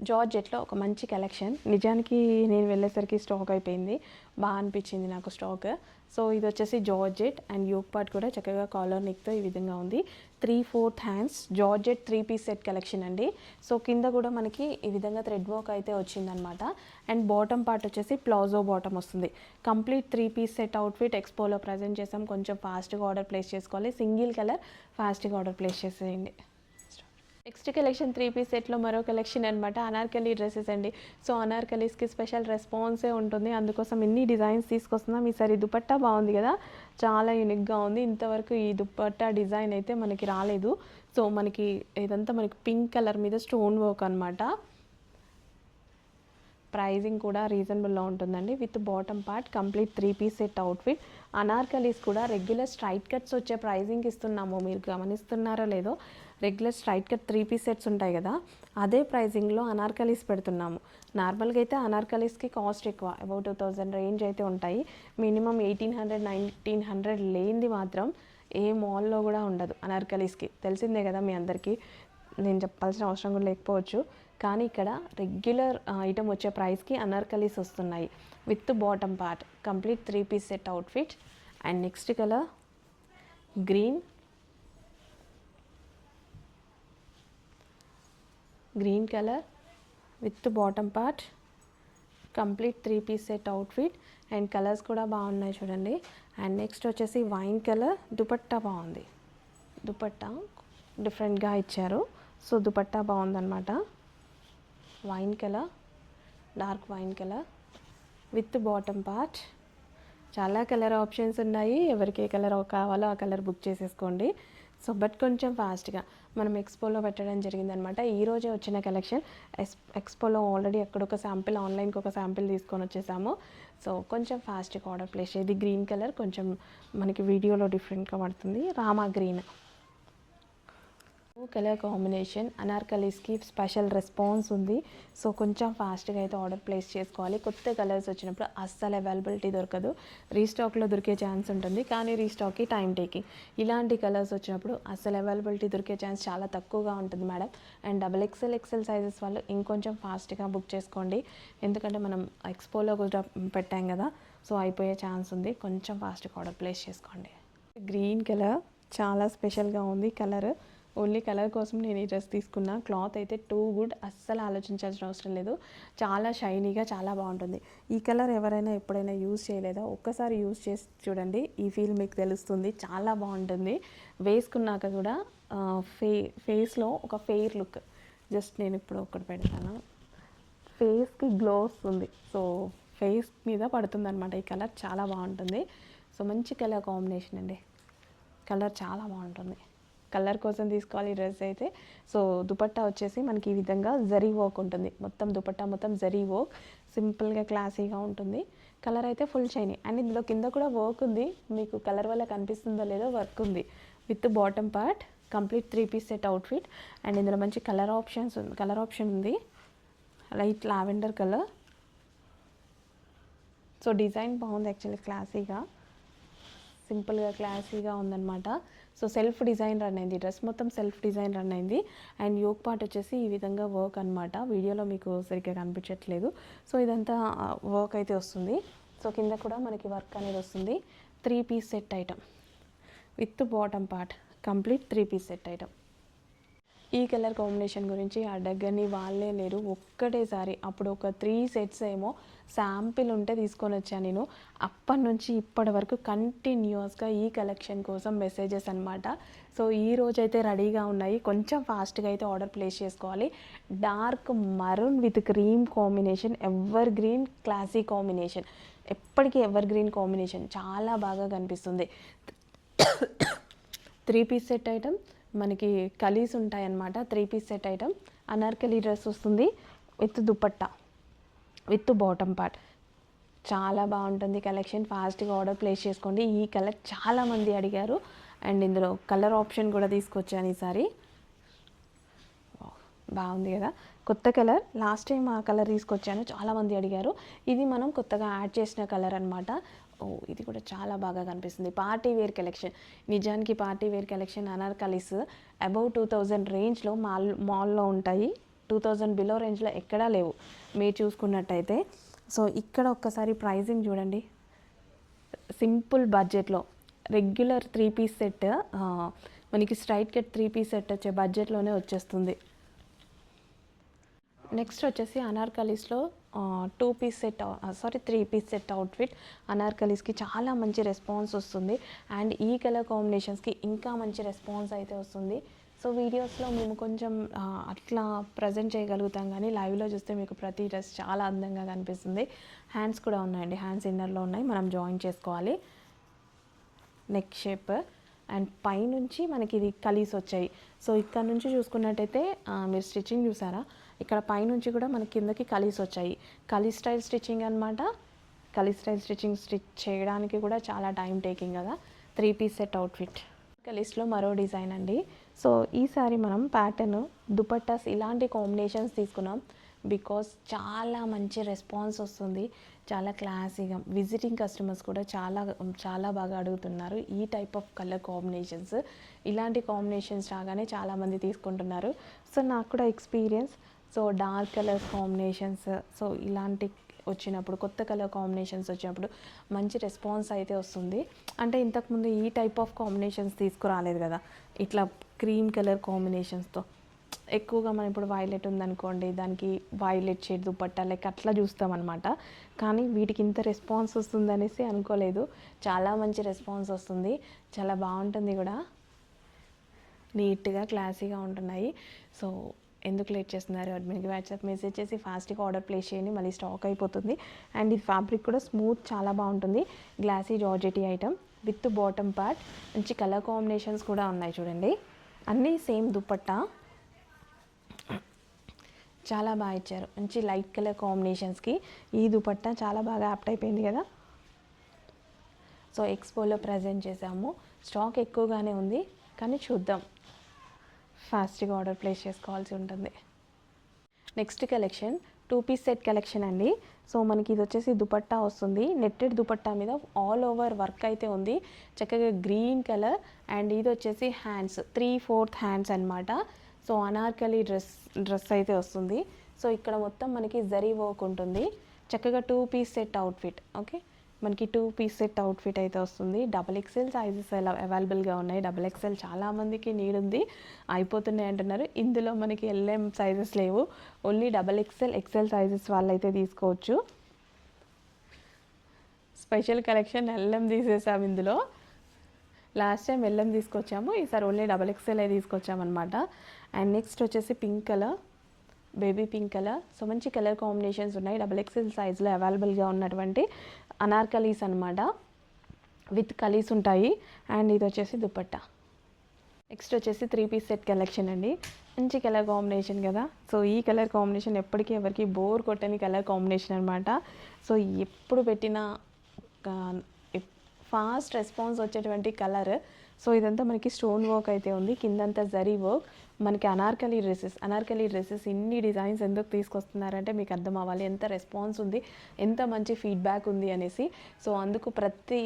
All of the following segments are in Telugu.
జార్జెట్లో ఒక మంచి కలెక్షన్. నిజానికి నేను వెళ్ళేసరికి స్టాక్ అయిపోయింది. బాగా అనిపించింది నాకు స్టాక్. సో ఇది వచ్చేసి జార్జెట్ అండ్ యోక్ పార్ట్ కూడా చక్కగా కాలర్ నెక్తో ఈ విధంగా ఉంది. 3/4 hands georgette 3 piece set collection అండి. సో కింద కూడా మనకి ఈ విధంగా థ్రెడ్ వర్క్ అయితే వచ్చిందనమాట. అండ్ బాటమ్ పార్ట్ వచ్చేసి ప్లాజో బాటమ్ వస్తుంది. కంప్లీట్ 3 పీస్ సెట్ అవుట్ఫిట్ ఎక్స్పోలో ప్రజెంట్ చేసాం. కొంచెం ఫాస్ట్గా ఆర్డర్ ప్లేస్ చేసుకోవాలి. సింగిల్ కలర్ ఫాస్ట్గా ఆర్డర్ ప్లేస్ చేసేయండి. నెక్స్ట్ కలెక్షన్ 3 పీస్ సెట్లో మరో కలెక్షన్ అనమాట. అనార్కలి డ్రెస్సెస్ అండి. సో అనార్కలీస్కి స్పెషల్ రెస్పాన్సే ఉంటుంది. అందుకోసం ఇన్ని డిజైన్స్ తీసుకొస్తున్నాం. ఈసారి దుపట్టా బాగుంది కదా, చాలా యూనిక్గా ఉంది. ఇంతవరకు ఈ దుపట్టా డిజైన్ అయితే మనకి రాలేదు. సో మనకి ఇదంతా మనకి పింక్ కలర్ మీద స్టోన్ వర్క్ అనమాట. ప్రైజింగ్ కూడా రీజనబుల్లో ఉంటుందండి. With bottom part complete 3 piece set outfit. Anarkalis కూడా రెగ్యులర్ స్ట్రైట్ కట్స్ వచ్చే ప్రైజింగ్కి ఇస్తున్నాము. మీరు గమనిస్తున్నారో లేదో, regular straight cut 3 piece sets ఉంటాయి కదా, అదే ప్రైజింగ్లో అనార్కలీస్ పెడుతున్నాము. నార్మల్గా అయితే అనార్కలీస్కి కాస్ట్ ఎక్కువ, అబౌట్ 2000 రేంజ్ అయితే ఉంటాయి. మినిమం 1800 1900 లేనిది మాత్రం ఏ మాల్లో కూడా ఉండదు అనార్కలీస్కి. తెలిసిందే కదా మీ అందరికీ, నేను చెప్పాల్సిన అవసరం కూడా లేకపోవచ్చు. కానీ ఇక్కడ రెగ్యులర్ ఐటమ్ వచ్చే ప్రైస్కి అనార్కలీస్ వస్తున్నాయి. With bottom part complete 3 piece set outfit. And next colour green colour with bottom part complete 3 piece set outfit. And colours కూడా బాగున్నాయి చూడండి. అండ్ నెక్స్ట్ వచ్చేసి వైన్ కలర్. దుపట్టా బాగుంది, దుపట్టా డిఫరెంట్గా ఇచ్చారు. సో దుపట్టా బాగుందన్నమాట. Wine colour, dark wine colour with bottom part. చాలా కలర్ ఆప్షన్స్ ఉన్నాయి. ఎవరికి ఏ కలర్ కావాలో ఆ కలర్ బుక్ చేసేసుకోండి. సో బట్ కొంచెం ఫాస్ట్గా మనం ఎక్స్పోలో పెట్టడం జరిగిందనమాట. ఈరోజే వచ్చిన కలెక్షన్. ఎక్స్పోలో ఆల్రెడీ అక్కడ ఒక శాంపిల్, ఆన్లైన్కి ఒక శాంపిల్ తీసుకొని వచ్చేసాము. సో కొంచెం ఫాస్ట్గా ఆర్డర్ ప్లేస్. ఇది గ్రీన్ కలర్, కొంచెం మనకి వీడియోలో డిఫరెంట్గా పడుతుంది. Rama green colour combination. అనార్కలీస్కి స్పెషల్ రెస్పాన్స్ ఉంది. సో కొంచెం ఫాస్ట్గా అయితే ఆర్డర్ ప్లేస్ చేసుకోవాలి. కొత్త కలర్స్ వచ్చినప్పుడు అస్సలు అవైలబిలిటీ దొరకదు. రీస్టాక్లో దొరికే ఛాన్స్ ఉంటుంది, కానీ రీస్టాక్కి టైం టేకింగ్. ఇలాంటి కలర్స్ వచ్చినప్పుడు అస్సలు అవైలబిలిటీ దొరికే ఛాన్స్ చాలా తక్కువగా ఉంటుంది మేడం. అండ్ XXL సైజెస్ వాళ్ళు ఇంకొంచెం ఫాస్ట్గా బుక్ చేసుకోండి. ఎందుకంటే మనం ఎక్స్పోలో కూడా పెట్టాం కదా, సో అయిపోయే ఛాన్స్ ఉంది. కొంచెం ఫాస్ట్గా ఆర్డర్ ప్లేస్ చేసుకోండి. గ్రీన్ కలర్ చాలా స్పెషల్గా ఉంది. కలర్ ఓన్లీ కలర్ కోసం నేను ఈ డ్రెస్ తీసుకున్నా. క్లాత్ అయితే టూ గుడ్, అస్సలు ఆలోచించాల్సిన అవసరం లేదు. చాలా షైనీగా చాలా బాగుంటుంది. ఈ కలర్ ఎవరైనా ఎప్పుడైనా యూజ్ చేయలేదా, ఒక్కసారి యూజ్ చేసి చూడండి. ఈ ఫీల్ మీకు తెలుస్తుంది. చాలా బాగుంటుంది. వేసుకున్నాక కూడా ఫేస్లో ఒక ఫెయిర్ లుక్. జస్ట్ నేను ఇప్పుడు ఒకటి పెడతాను. ఫేస్కి గ్లో వస్తుంది. సో ఫేస్ మీద పడుతుంది అనమాట ఈ కలర్. చాలా బాగుంటుంది. సో మంచి కలర్ కాంబినేషన్ అండి. కలర్ చాలా బాగుంటుంది. కలర్ కోసం తీసుకోవాలి ఈ డ్రెస్ అయితే. సో దుపట్టా వచ్చేసి మనకి ఈ విధంగా జరీ వర్క్ ఉంటుంది. మొత్తం దుపట్టా మొత్తం జరీ వర్క్, సింపుల్గా క్లాసీగా ఉంటుంది. కలర్ అయితే ఫుల్ షైనీ. అండ్ ఇందులో కింద కూడా వర్క్ ఉంది. మీకు కలర్ వల్ల కనిపిస్తుందో లేదో, వర్క్ ఉంది. With bottom part complete 3 piece set outfit. And ఇందులో మంచి కలర్ ఆప్షన్ ఉంది. Light lavender colour. So design బాగుంది యాక్చువల్లీ, క్లాసీగా సింపుల్గా క్లాసీగా ఉందన్నమాట. సో సెల్ఫ్ డిజైన్ రన్ అయింది. డ్రెస్ మొత్తం సెల్ఫ్ డిజైన్ రన్ అయింది. అండ్ యోక్ పార్ట్ వచ్చేసి ఈ విధంగా వర్క్ అనమాట. వీడియోలో మీకు సరిగ్గా కనిపించట్లేదు. సో ఇదంతా వర్క్ అయితే వస్తుంది. సో కింద కూడా మనకి వర్క్ అనేది వస్తుంది. 3 piece set item with bottom part complete 3 piece set item. ఈ కలర్ కాంబినేషన్ గురించి అడగని వాళ్ళే లేరు. ఒక్కటేసారి అప్పుడు ఒక 3 సెట్స్ ఏమో శాంపిల్ ఉంటే తీసుకొని వచ్చాను నేను. అప్పటి నుంచి ఇప్పటి వరకు కంటిన్యూస్గా ఈ కలెక్షన్ కోసం మెసేజెస్ అనమాట. సో ఈ రోజైతే రెడీగా ఉన్నాయి. కొంచెం ఫాస్ట్గా అయితే ఆర్డర్ ప్లేస్ చేసుకోవాలి. Dark maroon with cream combination, ever green classy combination. ఎప్పటికీ ఎవర్ గ్రీన్ కాంబినేషన్ చాలా బాగా కనిపిస్తుంది. 3 పీస్ సెట్ ఐటమ్ మనకి కలీస్ ఉంటాయన్నమాట. 3 piece set item. Anarkali dress వస్తుంది with dupatta with bottom part. చాలా బాగుంటుంది కలెక్షన్. ఫాస్ట్గా ఆర్డర్ ప్లేస్ చేసుకోండి. ఈ కలర్ చాలామంది అడిగారు. అండ్ ఇందులో కలర్ ఆప్షన్ కూడా తీసుకొచ్చాను ఈసారి. బాగుంది కదా, కొత్త కలర్. లాస్ట్ టైం ఆ కలర్ తీసుకొచ్చాను, చాలామంది అడిగారు. ఇది మనం కొత్తగా యాడ్ చేసిన కలర్ అనమాట. ఇది కూడా చాలా బాగా కనిపిస్తుంది. Party wear collection. నిజానికి party wear collection Anarkalis above 2000 రేంజ్లో మాల్లో ఉంటాయి. 2000 బిలో రేంజ్లో ఎక్కడా లేవు మీరు చూసుకున్నట్టయితే. సో ఇక్కడ ఒక్కసారి ప్రైజింగ్ చూడండి, సింపుల్ బడ్జెట్లో రెగ్యులర్ 3 పీస్ సెట్ మనకి స్ట్రైట్ కట్ 3 పీస్ సెట్ వచ్చే బడ్జెట్లోనే వచ్చేస్తుంది. నెక్స్ట్ వచ్చేసి అనార్కలీస్లో 2 piece set 3 piece set outfit అనార్కలీస్కి చాలా మంచి రెస్పాన్స్ వస్తుంది. అండ్ ఈ కలర్ కాంబినేషన్స్కి ఇంకా మంచి రెస్పాన్స్ అయితే వస్తుంది. సో వీడియోస్లో మేము కొంచెం అట్లా ప్రజెంట్ చేయగలుగుతాం, కానీ లైవ్లో చూస్తే మీకు ప్రతి డ్రెస్ చాలా అందంగా కనిపిస్తుంది. హ్యాండ్స్ కూడా ఉన్నాయండి, హ్యాండ్స్ ఇన్నర్లో ఉన్నాయి, మనం జాయిన్ చేసుకోవాలి. నెక్ షేప్ అండ్ పైనుంచి మనకి ఇది కలీస్ వచ్చాయి. సో ఇక్కడ నుంచి చూసుకున్నట్టయితే మీరు స్టిచ్చింగ్ చూసారా, ఇక్కడ పైనుంచి కూడా మనకి కిందకి కలీస్ వచ్చాయి. కలీ స్టైల్ స్టిచ్చింగ్ అనమాట. కలీ స్టైల్ స్టిచ్చింగ్ చేయడానికి కూడా చాలా టైం టేకింగ్ కదా. 3 పీస్ సెట్ అవుట్ఫిట్ కలీస్లో మరో డిజైన్ అండి. సో ఈసారి మనం ప్యాటర్న్ దుపట్టాస్ ఇలాంటి కాంబినేషన్స్ తీసుకున్నాం బికాస్ చాలా మంచి రెస్పాన్స్ వస్తుంది, చాలా క్లాసీగా. విజిటింగ్ కస్టమర్స్ కూడా చాలా బాగా అడుగుతున్నారు ఈ టైప్ ఆఫ్ కలర్ కాంబినేషన్స్. ఇలాంటి కాంబినేషన్స్ రాగానే చాలామంది తీసుకుంటున్నారు. సో నాకు కూడా experience. So dark colours combinations, so ఇలాంటి వచ్చినప్పుడు, కొత్త కలర్ కాంబినేషన్స్ వచ్చినప్పుడు మంచి రెస్పాన్స్ అయితే వస్తుంది. అంటే ఇంతకుముందు ఈ టైప్ ఆఫ్ కాంబినేషన్స్ తీసుకురాలేదు కదా, ఇట్లా క్రీమ్ కలర్ కాంబినేషన్స్తో. ఎక్కువగా మనం ఇప్పుడు వైలెట్ ఉందనుకోండి, దానికి వైలెట్ షేడ్ దుపట్టా లైక్ అట్లా చూస్తామన్నమాట. కానీ వీటికి ఇంత రెస్పాన్స్ వస్తుందనేసి అనుకోలేదు. చాలా మంచి రెస్పాన్స్ వస్తుంది, చాలా బాగుంటుంది కూడా, నీట్గా క్లాసీగా ఉంటున్నాయి. సో ఎందుకు లేట్ చేస్తున్నారు, అడ్మిన్కి వాట్సాప్ మెసేజ్ చేసి ఫాస్ట్గా ఆర్డర్ ప్లేస్ చేయండి, మళ్ళీ స్టాక్ అయిపోతుంది. అండ్ ఇది ఫ్యాబ్రిక్ కూడా స్మూత్, చాలా బాగుంటుంది. Glossy georgette item with bottom part. మంచి కలర్ కాంబినేషన్స్ కూడా ఉన్నాయి చూడండి, అన్నీ సేమ్ దుపట్టా, చాలా బాగా ఇచ్చారు. మంచి లైట్ కలర్ కాంబినేషన్స్కి ఈ దుపట్టా చాలా బాగా యాప్ట్ అయిపోయింది కదా. సో ఎక్స్పోలో ప్రజెంట్ చేసాము, స్టాక్ ఎక్కువగానే ఉంది, కానీ చూద్దాం, ఫాస్ట్గా ఆర్డర్ ప్లేస్ చేసుకోవాల్సి ఉంటుంది. Next collection 2 piece set collection అండి. సో మనకి ఇది వచ్చేసి దుపట్టా వస్తుంది, నెట్టెడ్ దుపట్టా మీద ఆల్ ఓవర్ వర్క్ అయితే ఉంది, చక్కగా గ్రీన్ కలర్. అండ్ ఇది వచ్చేసి హ్యాండ్స్ 3/4 హ్యాండ్స్ అనమాట. సో అనార్కలి డ్రెస్ అయితే వస్తుంది. సో ఇక్కడ మొత్తం మనకి జరీ వర్క్ ఉంటుంది, చక్కగా 2 పీస్ సెట్ అవుట్ఫిట్. ఓకే, మనకి 2 పీస్ సెట్ అవుట్ఫిట్ అయితే వస్తుంది. XXL సైజెస్ అవైలబుల్గా ఉన్నాయి. XXL చాలామందికి నీడ్ ఉంది, అయిపోతున్నాయి అంటున్నారు. ఇందులో మనకి LM సైజెస్ లేవు, ఓన్లీ XXL సైజెస్ వాళ్ళైతే తీసుకోవచ్చు. స్పెషల్ కలెక్షన్ LM తీసేసాము ఇందులో. లాస్ట్ టైం LM తీసుకొచ్చాము, ఈసారి ఓన్లీ XXL తీసుకొచ్చామన్నమాట. అండ్ నెక్స్ట్ వచ్చేసి pink colour, baby pink colour. So మంచి కలర్ కాంబినేషన్స్ ఉన్నాయి. XXL సైజ్లో అవైలబుల్గా ఉన్నటువంటి అనార్కలీస్ అనమాట, విత్ కలీస్ ఉంటాయి. అండ్ ఇది వచ్చేసి దుపట్టా. నెక్స్ట్ వచ్చేసి 3 పీస్ సెట్ కలెక్షన్ అండి. మంచి కలర్ కాంబినేషన్ కదా. సో ఈ కలర్ కాంబినేషన్ ఎప్పటికీ ఎవరికి బోర్ కొట్టని కలర్ కాంబినేషన్ అనమాట. సో ఎప్పుడు పెట్టినా ఫాస్ట్ రెస్పాన్స్ వచ్చేటువంటి కలర్. సో ఇదంతా మనకి స్టోన్ వర్క్ అయితే ఉంది, కిందంతా జరీ వర్క్. మనకి అనార్కలి డ్రెస్సెస్ ఇన్ని డిజైన్స్ ఎందుకు తీసుకొస్తున్నారంటే మీకు అర్థం అవ్వాలి ఎంత రెస్పాన్స్ ఉంది, ఎంత మంచి ఫీడ్బ్యాక్ ఉంది అనేసి. సో అందుకు ప్రతి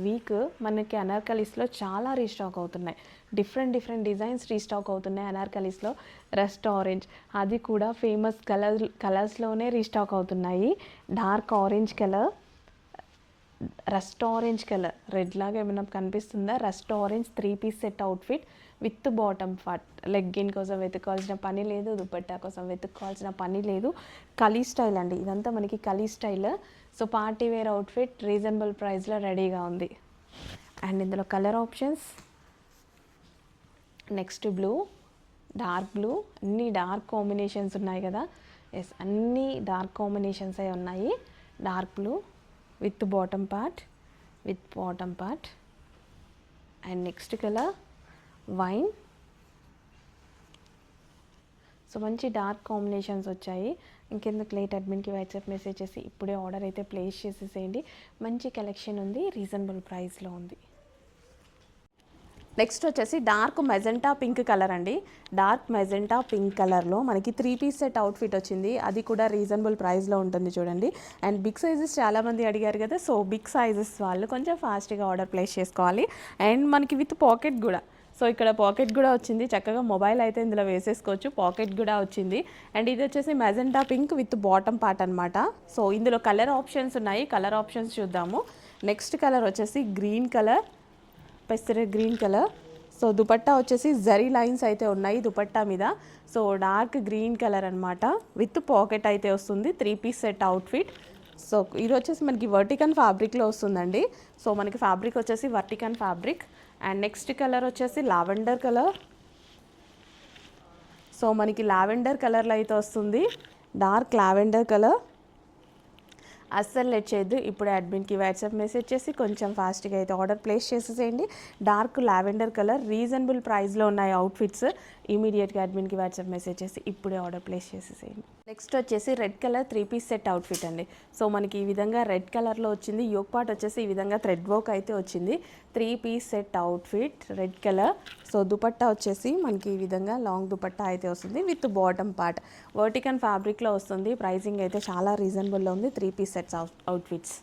వీక్ మనకి అనార్కలీస్లో చాలా రీస్టాక్ అవుతున్నాయి, డిఫరెంట్ డిజైన్స్ రీస్టాక్ అవుతున్నాయి అనార్కలీస్లో. రస్ట్ ఆరెంజ్, అది కూడా ఫేమస్ కలర్స్లోనే రీస్టాక్ అవుతున్నాయి. Dark orange colour, rust orange colour, red లాగా ఏమైనా కనిపిస్తుందా, rust orange 3 piece set outfit with bottom part. Legging కోసం వెతుక్కోవాల్సిన పని లేదు, దుపట్టా కోసం వెతుక్కోవాల్సిన పని లేదు. కలీ స్టైల్ అండి, ఇదంతా మనకి kali style. So party wear outfit reasonable ప్రైస్లో రెడీగా ఉంది. అండ్ ఇందులో colour options, next blue, dark blue, అన్ని డార్క్ కాంబినేషన్స్ ఉన్నాయి కదా. ఎస్, అన్ని డార్క్ కాంబినేషన్స్ అయి ఉన్నాయి. Dark blue with bottom part, and next colour wine. So మంచి డార్క్ కాంబినేషన్స్ వచ్చాయి. ఇంకెందుకు లేట్, అడ్మిన్కి వాట్సాప్ మెసేజ్ చేసి ఇప్పుడే ఆర్డర్ అయితే ప్లేస్ చేసేసేయండి. మంచి కలెక్షన్ ఉంది, రీజనబుల్ ప్రైస్లో ఉంది. నెక్స్ట్ వచ్చేసి డార్క్ మెజెంటా పింక్ కలర్ అండి. డార్క్ మెజెంటా పింక్ కలర్లో మనకి 3 పీస్ సెట్ అవుట్ఫిట్ వచ్చింది, అది కూడా రీజనబుల్ ప్రైస్లో ఉంటుంది చూడండి. అండ్ బిగ్ సైజెస్ చాలామంది అడిగారు కదా, సో బిగ్ సైజెస్ వాళ్ళు కొంచెం ఫాస్ట్గా ఆర్డర్ ప్లేస్ చేసుకోవాలి. అండ్ మనకి విత్ పాకెట్ కూడా సో ఇక్కడ పాకెట్ కూడా వచ్చింది, చక్కగా మొబైల్ అయితే ఇందులో వేసేసుకోవచ్చు, పాకెట్ కూడా వచ్చింది. అండ్ ఇది వచ్చేసి magenta pink with bottom part అనమాట. సో ఇందులో కలర్ ఆప్షన్స్ ఉన్నాయి, కలర్ ఆప్షన్స్ చూద్దాము. నెక్స్ట్ కలర్ వచ్చేసి గ్రీన్ కలర్, పెసర గ్రీన్ కలర్. సో దుపట్టా వచ్చేసి జరీ లైన్స్ అయితే ఉన్నాయి దుపట్టా మీద. సో డార్క్ గ్రీన్ కలర్ అనమాట, విత్ పాకెట్ అయితే వస్తుంది. 3 పీస్ సెట్ అవుట్ఫిట్. సో ఇది వచ్చేసి మనకి వర్టికన్ ఫ్యాబ్రిక్లో వస్తుందండి. సో మనకి ఫ్యాబ్రిక్ వచ్చేసి వర్టికన్ ఫ్యాబ్రిక్. అండ్ నెక్స్ట్ కలర్ వచ్చేసి లావెండర్ కలర్. సో మనకి లావెండర్ కలర్లో అయితే వస్తుంది, డార్క్ లావెండర్ కలర్. అస్సలు లేట్ చేయొద్దు, ఇప్పుడు అడ్మిన్కి వాట్సాప్ మెసేజ్ చేసి కొంచెం ఫాస్ట్గా అయితే ఆర్డర్ ప్లేస్ చేసేసేయండి. డార్క్ లావెండర్ కలర్, రీజనబుల్ ప్రైస్లో ఉన్నాయి అవుట్ఫిట్స్. ఇమీడియట్గా అడ్మిన్కి వాట్సాప్ మెసేజ్ చేసి ఇప్పుడే ఆర్డర్ ప్లేస్ చేసేసేయండి. నెక్స్ట్ వచ్చేసి red colour 3 piece set outfit అండి. సో మనకి ఈ విధంగా రెడ్ కలర్లో వచ్చింది, యోక్ పార్ట్ వచ్చేసి ఈ విధంగా థ్రెడ్ వర్క్ అయితే వచ్చింది. 3 piece set outfit red colour. So dupatta వచ్చేసి మనకి ఈ విధంగా లాంగ్ దుపట్టా అయితే వస్తుంది విత్ బాటమ్ పార్ట్. వర్టికన్ ఫ్యాబ్రిక్లో వస్తుంది. ప్రైసింగ్ అయితే చాలా రీజనబుల్లో ఉంది. 3 పీస్ సెట్స్ అవుట్ఫిట్స్.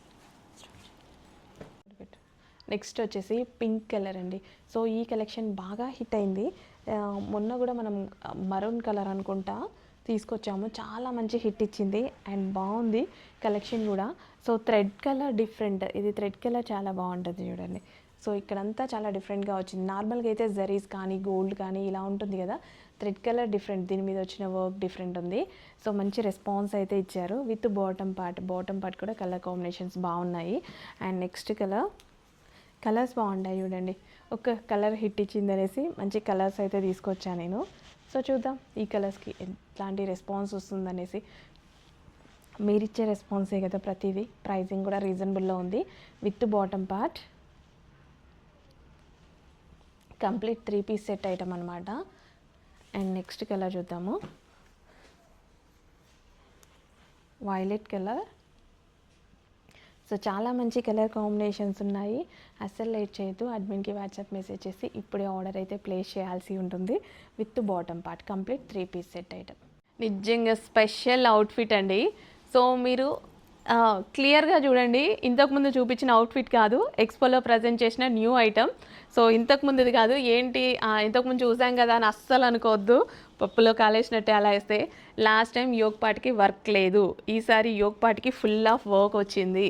నెక్స్ట్ వచ్చేసి పింక్ కలర్ అండి. సో ఈ కలెక్షన్ బాగా హిట్ అయింది. మొన్న కూడా మనం మరూన్ కలర్ అనుకుంటా తీసుకొచ్చాము, చాలా మంచి హిట్ ఇచ్చింది అండ్ బాగుంది కలెక్షన్ కూడా. సో థ్రెడ్ కలర్ డిఫరెంట్, ఇది థ్రెడ్ కలర్ చాలా బాగుంటుంది చూడండి. సో ఇక్కడంతా చాలా డిఫరెంట్గా వచ్చింది. నార్మల్గా అయితే జరీస్ కానీ గోల్డ్ కానీ ఇలా ఉంటుంది కదా, థ్రెడ్ కలర్ డిఫరెంట్, దీని మీద వచ్చిన వర్క్ డిఫరెంట్ ఉంది. సో మంచి రెస్పాన్స్ అయితే ఇచ్చారు విత్ బాటమ్ పార్ట్ కూడా కలర్ కాంబినేషన్స్ బాగున్నాయి. అండ్ నెక్స్ట్ కలర్స్ బాగుంటాయి చూడండి. ఒక కలర్ హిట్ ఇచ్చింది అనేసి మంచి కలర్స్ అయితే తీసుకొచ్చాను నేను. సో చూద్దాం ఈ కలర్స్కి ఎట్లాంటి రెస్పాన్స్ వస్తుందనేసి. మీరు ఇచ్చే రెస్పాన్సే కదా ప్రతిదీ. ప్రైజింగ్ కూడా రీజనబుల్లో ఉంది with bottom part. Complete 3 piece set item అనమాట. అండ్ నెక్స్ట్ కలర్ చూద్దాము, వైలెట్ కలర్. సో చాలా మంచి కలర్ కాంబినేషన్స్ ఉన్నాయి. అస్సలు లేట్ చేయొద్దు, అడ్మిన్కి వాట్సాప్ మెసేజ్ చేసి ఇప్పుడే ఆర్డర్ అయితే ప్లేస్ చేయాల్సి ఉంటుంది with bottom part. Complete 3 piece set item. నిజంగా స్పెషల్ అవుట్ఫిట్ అండి. సో మీరు క్లియర్గా చూడండి, ఇంతకుముందు చూపించిన అవుట్ఫిట్ కాదు, ఎక్స్పోలో ప్రజెంట్ చేసిన న్యూ ఐటమ్. సో ఇంతకుముందుది కాదు, ఏంటి ఇంతకుముందు చూసాం కదా అని అస్సలు అనుకోవద్దు, పప్పులో కాలేసినట్టే అలా వేస్తే. లాస్ట్ టైం యోక్ పార్ట్కి వర్క్ లేదు, ఈసారి యోక్ పార్ట్కి ఫుల్ ఆఫ్ వర్క్ వచ్చింది.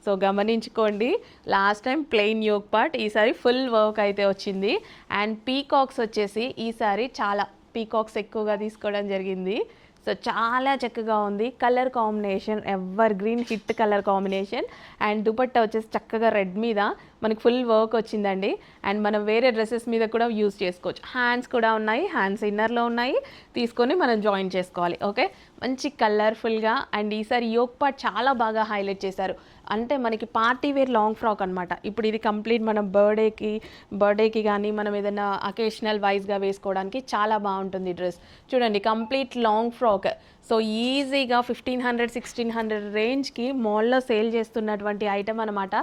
సో గమనించుకోండి, last time plain yoke part, ఈసారి ఫుల్ వర్క్ అయితే వచ్చింది. అండ్ పీకాక్స్ వచ్చేసి ఈసారి చాలా పీకాక్స్ ఎక్కువగా తీసుకోవడం జరిగింది. సో చాలా చక్కగా ఉంది. Colour combination ever green hit colour combination. And dupatta వచ్చేసి చక్కగా రెడ్ మీద మనకి ఫుల్ వర్క్ వచ్చిందండి. అండ్ మనం వేరే డ్రెస్సెస్ మీద కూడా యూజ్ చేసుకోవచ్చు. హ్యాండ్స్ కూడా ఉన్నాయి, హ్యాండ్స్ ఇన్నర్లో ఉన్నాయి, తీసుకొని మనం జాయిన్ చేసుకోవాలి. ఓకే, మంచి కలర్ఫుల్గా. అండ్ ఈసారి యోక్ పార్ట్ చాలా బాగా హైలైట్ చేశారు. అంటే మనకి పార్టీ వేర్ లాంగ్ ఫ్రాక్ అనమాట. ఇప్పుడు ఇది కంప్లీట్ మనం బర్త్డేకి కానీ మనం ఏదైనా అకేషనల్ వైజ్గా వేసుకోవడానికి చాలా బాగుంటుంది డ్రెస్. చూడండి కంప్లీట్ లాంగ్ ఫ్రాక్. సో ఈజీగా 1500-1600 రేంజ్కి మాల్లో సేల్ చేస్తున్నటువంటి ఐటమ్ అనమాట.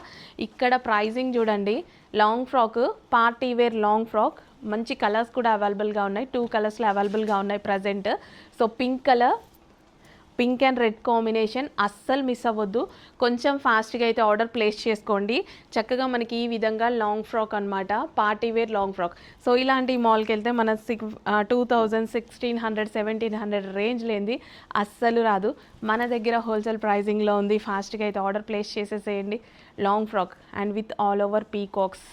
ఇక్కడ ప్రైజింగ్ చూడండి, long frock, party wear long frock. మంచి కలర్స్ కూడా అవైలబుల్గా ఉన్నాయి, 2 కలర్స్లో అవైలబుల్గా ఉన్నాయి present. So pink and red combination అస్సలు మిస్ అవ్వద్దు. కొంచెం ఫాస్ట్గా అయితే ఆర్డర్ ప్లేస్ చేసుకోండి. చక్కగా మనకి ఈ విధంగా లాంగ్ ఫ్రాక్ అనమాట, party wear long frock. So ఇలాంటి మాల్కి వెళ్తే మన 2000, 1600, 1700 రేంజ్ లేనిది అస్సలు రాదు. మన దగ్గర హోల్సేల్ ప్రైజింగ్లో ఉంది. ఫాస్ట్గా అయితే ఆర్డర్ ప్లేస్ చేసేసేయండి. Long frock and with all over peacocks.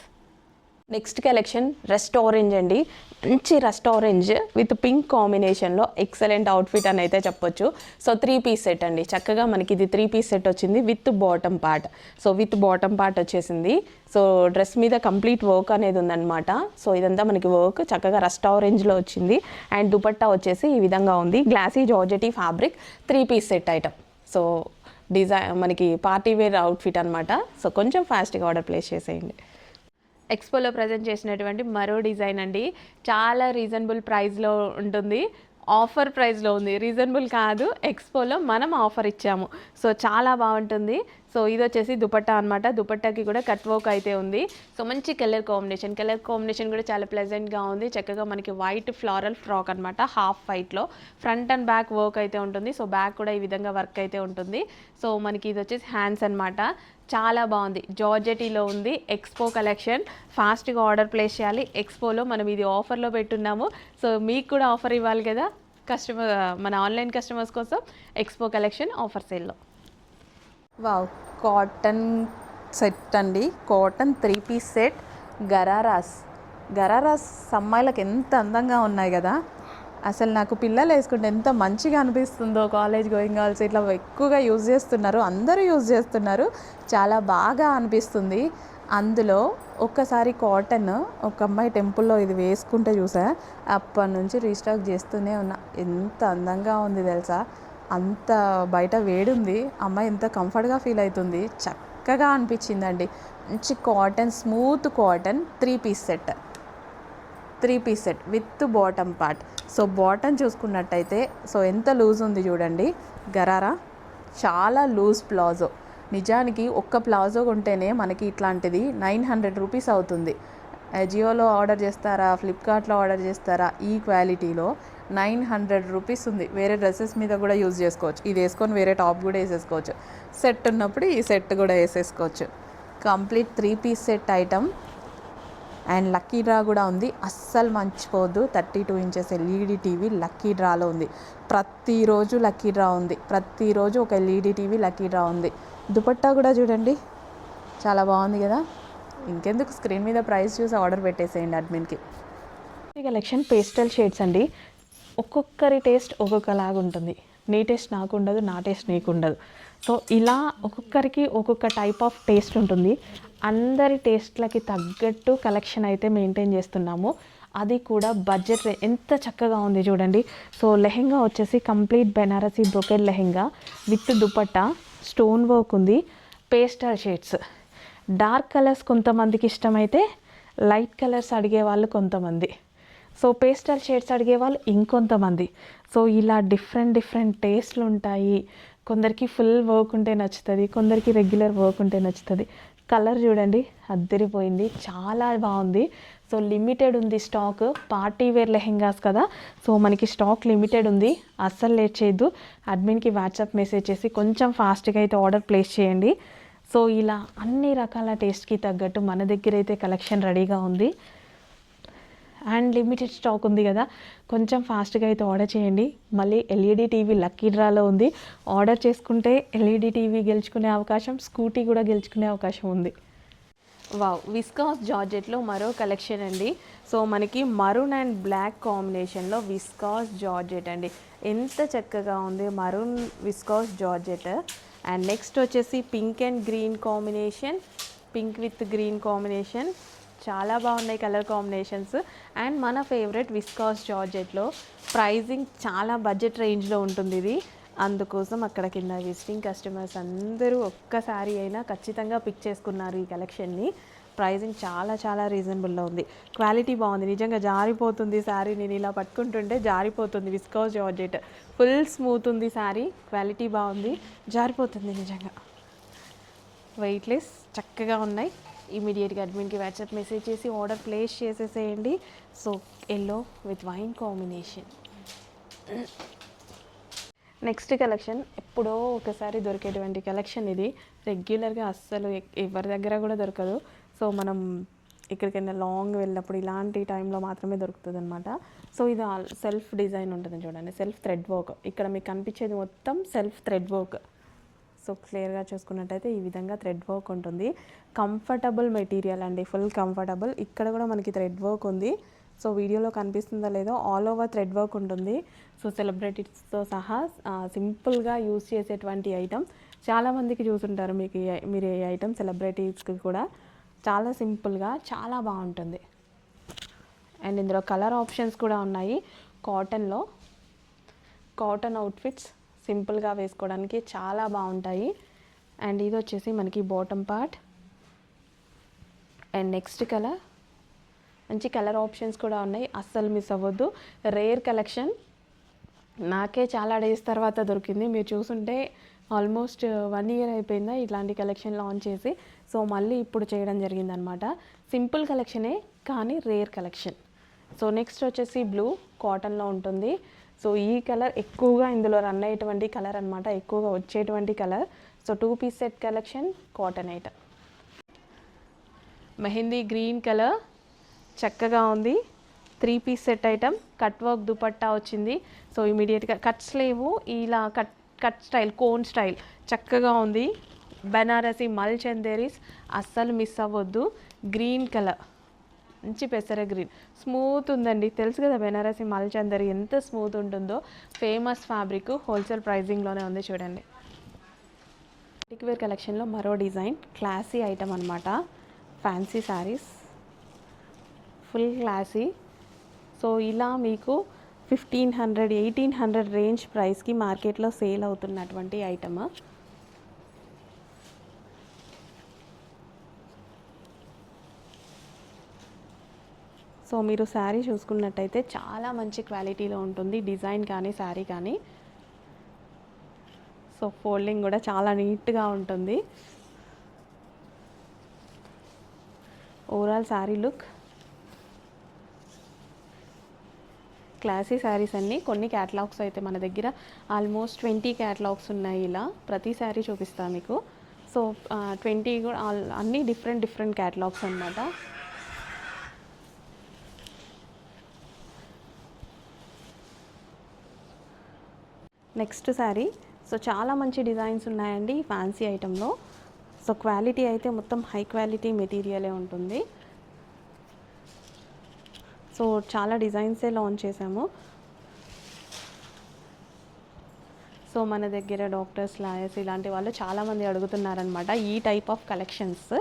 Next collection rust orange అండి. మంచి రస్ట్ ఆరెంజ్ విత్ పింక్ కాంబినేషన్లో ఎక్సలెంట్ అవుట్ఫిట్ అని అయితే చెప్పొచ్చు. సో 3 పీస్ సెట్ అండి. చక్కగా మనకి ఇది 3 పీస్ సెట్ వచ్చింది with bottom part. So with bottom part వచ్చేసింది. సో డ్రెస్ మీద కంప్లీట్ వర్క్ అనేది ఉందన్నమాట. సో ఇదంతా మనకి వర్క్ చక్కగా రస్ట్ ఆరెంజ్లో వచ్చింది. అండ్ దుపట్టా వచ్చేసి ఈ విధంగా ఉంది, glossy georgette fabric, 3 piece set item. So design మనకి పార్టీ వేర్ అవుట్ఫిట్ అనమాట. సో కొంచెం ఫాస్ట్గా ఆర్డర్ ప్లేస్ చేసేయండి. ఎక్స్పోలో ప్రజెంట్ చేసినటువంటి మరో డిజైన్ అండి. చాలా రీజనబుల్ ప్రైస్లో ఉంటుంది, ఆఫర్ ప్రైస్లో ఉంది. రీజనబుల్ కాదు, ఎక్స్పోలో మనం ఆఫర్ ఇచ్చాము. సో చాలా బాగుంటుంది. సో ఇది వచ్చేసి దుపట్టా అనమాట. దుపట్టాకి కూడా కట్ వర్క్ అయితే ఉంది. సో మంచి కలర్ కాంబినేషన్ కూడా చాలా ప్లెజెంట్గా ఉంది. చక్కగా మనకి వైట్ ఫ్లారల్ ఫ్రాక్ అనమాట, హాఫ్ వైట్లో ఫ్రంట్ అండ్ బ్యాక్ వర్క్ అయితే ఉంటుంది. సో బ్యాక్ కూడా ఈ విధంగా వర్క్ అయితే ఉంటుంది. సో మనకి ఇది వచ్చేసి హ్యాండ్స్ అనమాట. చాలా బాగుంది, జార్జెటీలో ఉంది. ఎక్స్పో కలెక్షన్, ఫాస్ట్గా ఆర్డర్ ప్లేస్ చేయాలి. ఎక్స్పోలో మనం ఇది ఆఫర్లో పెట్టున్నాము. సో మీకు కూడా ఆఫర్ ఇవ్వాలి కదా మన ఆన్లైన్ కస్టమర్స్ కోసం. ఎక్స్పో కలెక్షన్ ఆఫర్ సేల్లో. వావ్, కాటన్ సెట్ అండి, కాటన్ 3 పీస్ సెట్. గరారాస్ అమ్మాయిలకు ఎంత అందంగా ఉన్నాయి కదా. అసలు నాకు పిల్లలు వేసుకుంటే ఎంత మంచిగా అనిపిస్తుందో. కాలేజ్ గోయింగ్ గర్ల్స్ ఇట్లా ఎక్కువగా యూజ్ చేస్తున్నారు, అందరూ యూజ్ చేస్తున్నారు. చాలా బాగా అనిపిస్తుంది. అందులో ఒక్కసారి కాటన్ ఒక అమ్మాయి టెంపుల్లో ఇది వేసుకుంటే చూసా, అప్పటి నుంచి రీస్టాక్ చేస్తూనే ఉన్నా. ఎంత అందంగా ఉంది తెలుసా. అంత బయట వేడుంది, అమ్మాయి ఎంత కంఫర్ట్గా ఫీల్ అవుతుంది. చక్కగా అనిపించిందండి. మంచి cotton, smooth cotton 3 piece set with bottom part. So bottom చూసుకున్నట్టయితే సో ఎంత లూజ్ ఉంది చూడండి. గరారా చాలా లూజ్ ప్లాజో. నిజానికి ఒక్క ప్లాజో కొంటేనే మనకి ఇట్లాంటిది 900 రూపీస్ అవుతుంది. జియోలో ఆర్డర్ చేస్తారా, ఫ్లిప్కార్ట్లో ఆర్డర్ చేస్తారా, ఈ క్వాలిటీలో 900 రూపీస్ ఉంది. వేరే డ్రెస్సెస్ మీద కూడా యూజ్ చేసుకోవచ్చు. ఇది వేసుకొని వేరే టాప్ కూడా వేసేసుకోవచ్చు. సెట్ ఉన్నప్పుడు ఈ సెట్ కూడా వేసేసుకోవచ్చు. Complete 3 piece set item. And lucky draw కూడా ఉంది, అస్సలు మర్చిపోవద్దు. 32 ఇంచెస్ ఎల్ఈడి టీవీ లక్కీ డ్రాలో ఉంది. ప్రతిరోజు లక్కీ డ్రా ఉంది, ప్రతిరోజు ఒక ఎల్ఈడి టీవీ లక్కీ డ్రా ఉంది. దుపట్టా కూడా చూడండి, చాలా బాగుంది కదా. ఇంకెందుకు, స్క్రీన్ మీద ప్రైస్ చూసి ఆర్డర్ పెట్టేసేయండి అడ్మిన్కి. ఈ కలెక్షన్ పేస్టల్ షేడ్స్ అండి. ఒక్కొక్కరి టేస్ట్ ఒక్కొక్కలాగా ఉంటుంది. నీ టేస్ట్ నాకు ఉండదు, నా టేస్ట్ నీకు ఉండదు. సో ఇలా ఒక్కొక్కరికి ఒక్కొక్క టైప్ ఆఫ్ టేస్ట్ ఉంటుంది. అందరి టేస్ట్లకి తగ్గట్టు కలెక్షన్ అయితే మెయింటైన్ చేస్తున్నాము. అది కూడా బడ్జెట్ ఎంత చక్కగా ఉంది చూడండి. సో లెహెంగా వచ్చేసి complete Banarasi brocade lehenga with dupatta, stone work ఉంది. పేస్టల్ షేడ్స్, డార్క్ కలర్స్ కొంతమందికి ఇష్టమైతే లైట్ కలర్స్ అడిగే వాళ్ళు కొంతమంది, సో పేస్టల్ షేడ్స్ అడిగే వాళ్ళు ఇంకొంతమంది. సో ఇలా డిఫరెంట్ టేస్ట్లు ఉంటాయి. కొందరికి ఫుల్ వర్క్ ఉంటే నచ్చుతుంది, కొందరికి రెగ్యులర్ వర్క్ ఉంటే నచ్చుతుంది. కలర్ చూడండి, అద్దరిపోయింది, చాలా బాగుంది. సో లిమిటెడ్ ఉంది స్టాక్. పార్టీ వేర్ లెహెంగాస్ కదా, సో మనకి స్టాక్ లిమిటెడ్ ఉంది. అస్సలు లేట్ చేయొద్దు. అడ్మిన్కి వాట్సాప్ మెసేజ్ చేసి కొంచెం ఫాస్ట్గా అయితే ఆర్డర్ ప్లేస్ చేయండి. సో ఇలా అన్ని రకాల టేస్ట్కి తగ్గట్టు మన దగ్గర అయితే కలెక్షన్ రెడీగా ఉంది. అండ్ లిమిటెడ్ స్టాక్ ఉంది కదా, కొంచెం ఫాస్ట్గా అయితే ఆర్డర్ చేయండి. మళ్ళీ ఎల్ఈడి టీవీ లక్కీ డ్రాలో ఉంది. ఆర్డర్ చేసుకుంటే ఎల్ఈడి టీవీ గెలుచుకునే అవకాశం, స్కూటీ కూడా గెలుచుకునే అవకాశం ఉంది. వావ్, విస్కాస్ జార్జెట్లో మరో కలెక్షన్ అండి. సో మనకి మరూన్ అండ్ బ్లాక్ కాంబినేషన్లో విస్కాస్ జార్జెట్ అండి. ఎంత చక్కగా ఉంది maroon viscose georgette. And next వచ్చేసి pink and green combination, pink with green combination. చాలా బాగున్నాయి కలర్ కాంబినేషన్స్. అండ్ మన ఫేవరెట్ విస్కాస్ జార్జెట్లో ప్రైజింగ్ చాలా బడ్జెట్ రేంజ్లో ఉంటుంది ఇది. అందుకోసం అక్కడ కింద విజిటింగ్ కస్టమర్స్ అందరూ ఒక్కసారి అయినా ఖచ్చితంగా పిక్ చేసుకున్నారు ఈ కలెక్షన్ని. ప్రైజింగ్ చాలా రీజనబుల్లో ఉంది. క్వాలిటీ బాగుంది, నిజంగా జారిపోతుంది శారీ. నేను ఇలా పట్టుకుంటుంటే జారిపోతుంది. విస్కాస్ జార్జెట్ ఫుల్ స్మూత్ ఉంది శారీ, క్వాలిటీ బాగుంది, జారిపోతుంది నిజంగా. వెయిట్లెస్, చక్కగా ఉన్నాయి. ఇమీడియట్గా అడ్మిన్కి వాట్సాప్ మెసేజ్ చేసి ఆర్డర్ ప్లేస్ చేసేసేయండి. So yellow with wine combination. Next collection ఎప్పుడో ఒకసారి దొరికేటువంటి కలెక్షన్ ఇది. రెగ్యులర్గా అస్సలు ఎవరి దగ్గర కూడా దొరకదు. సో మనం ఎక్కడికైనా లాంగ్ వెళ్ళినప్పుడు ఇలాంటి టైంలో మాత్రమే దొరుకుతుంది అనమాట. సో ఇది సెల్ఫ్ డిజైన్ ఉంటుంది చూడండి, సెల్ఫ్ థ్రెడ్ వర్క్. ఇక్కడ మీకు కనిపించేది మొత్తం సెల్ఫ్ థ్రెడ్ వర్క్. సో క్లియర్గా చూసుకున్నట్టయితే ఈ విధంగా థ్రెడ్ వర్క్ ఉంటుంది. కంఫర్టబుల్ మెటీరియల్ అండి, ఫుల్ కంఫర్టబుల్. ఇక్కడ కూడా మనకి థ్రెడ్ వర్క్ ఉంది. సో వీడియోలో కనిపిస్తుందో లేదో, ఆల్ ఓవర్ థ్రెడ్ వర్క్ ఉంటుంది. సో సెలబ్రిటీస్తో సహా సింపుల్గా యూజ్ చేసేటువంటి ఐటమ్. చాలామందికి చూసుంటారు మీరు ఈ ఐటమ్, సెలబ్రిటీస్కి కూడా చాలా సింపుల్గా చాలా బాగుంటుంది. అండ్ ఇందులో కలర్ ఆప్షన్స్ కూడా ఉన్నాయి. కాటన్లో కాటన్ అవుట్ఫిట్స్ సింపుల్గా వేసుకోవడానికి చాలా బాగుంటాయి. అండ్ ఇది వచ్చేసి మనకి bottom part. And next colour, మంచి కలర్ ఆప్షన్స్ కూడా ఉన్నాయి, అస్సలు మిస్ అవ్వద్దు. రేర్ కలెక్షన్, నాకే చాలా డేస్ తర్వాత దొరికింది. మీరు చూసుంటే ఆల్మోస్ట్ 1 ఇయర్ అయిపోయిందా ఇట్లాంటి కలెక్షన్ లాంచ్ చేసి. సో మళ్ళీ ఇప్పుడు చేయడం జరిగిందనమాట. సింపుల్ కలెక్షనే కానీ రేర్ కలెక్షన్. సో నెక్స్ట్ వచ్చేసి బ్లూ కాటన్లో ఉంటుంది. సో ఈ కలర్ ఎక్కువగా ఇందులో రన్ అయ్యేటువంటి కలర్ అనమాట, ఎక్కువగా వచ్చేటువంటి colour. So 2 piece set collection, cotton item. Mehndi green colour చక్కగా ఉంది. 3 piece set item, cut work dupatta వచ్చింది. సో ఇమీడియట్గా కట్స్ లేవు, ఇలా కట్ స్టైల్, కోన్ స్టైల్ చక్కగా ఉంది. బెనారసి మల్ చందేరీస్ అస్సలు మిస్ అవ్వద్దు. గ్రీన్ కలర్, మంచి పెసర గ్రీన్, స్మూత్ ఉందండి. తెలుసు కదా బెనారసి మల్ చందేరి ఎంత స్మూత్ ఉంటుందో. ఫేమస్ ఫ్యాబ్రిక్, హోల్సేల్ ప్రైజింగ్లోనే ఉంది చూడండి. టిక్వేర్ కలెక్షన్లో మరో డిజైన్, క్లాసీ ఐటమ్ అనమాట. Fancy saris, full classy. So ఇలా మీకు 1500, 1800 రేంజ్ ప్రైస్కి మార్కెట్లో సేల్ అవుతున్నటువంటి ఐటమ్. సో మీరు శారీ చూసుకున్నట్టయితే చాలా మంచి క్వాలిటీలో ఉంటుంది, డిజైన్ కానీ శారీ కానీ. సో ఫోల్డింగ్ కూడా చాలా నీట్గా ఉంటుంది. Overall sari look classy saris అన్నీ. కొన్ని క్యాటలాగ్స్ అయితే మన దగ్గర ఆల్మోస్ట్ 20 క్యాటలాగ్స్ ఉన్నాయి. ఇలా ప్రతి శారీ చూపిస్తాను మీకు. సో 20 కూడా అన్నీ డిఫరెంట్ క్యాటలాగ్స్ అనమాట. నెక్స్ట్ శారీ. సో చాలా మంచి డిజైన్స్ ఉన్నాయండి ఫ్యాన్సీ ఐటెంలో. సో క్వాలిటీ అయితే మొత్తం హై క్వాలిటీ మెటీరియలే ఉంటుంది. సో చాలా డిజైన్సే లాంచ్ చేసాము. సో మన దగ్గర డాక్టర్స్, లాయర్స్ ఇలాంటి వాళ్ళు చాలామంది అడుగుతున్నారనమాట ఈ టైప్ ఆఫ్ కలెక్షన్స్.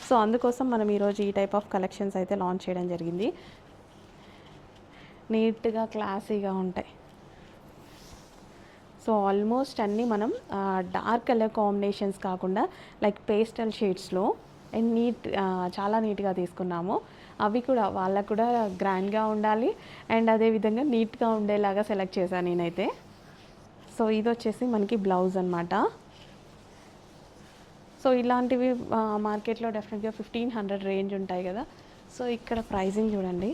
సో అందుకోసం మనం ఈరోజు ఈ టైప్ ఆఫ్ కలెక్షన్స్ అయితే లాంచ్ చేయడం జరిగింది. నీట్గా క్లాసీగా ఉంటాయి. సో ఆల్మోస్ట్ అన్నీ మనం డార్క్ కలర్ కాంబినేషన్స్ కాకుండా లైక్ పేస్టల్ షేడ్స్లో అండ్ చాలా నీట్గా తీసుకున్నాము. అవి కూడా వాళ్ళకు కూడా గ్రాండ్గా ఉండాలి అండ్ అదేవిధంగా నీట్గా ఉండేలాగా సెలెక్ట్ చేశాను నేనైతే. సో ఇది వచ్చేసి మనకి బ్లౌజ్ అనమాట. సో ఇలాంటివి మార్కెట్లో డెఫినెట్గా 1500 రేంజ్ ఉంటాయి కదా. సో ఇక్కడ ప్రైజింగ్ చూడండి.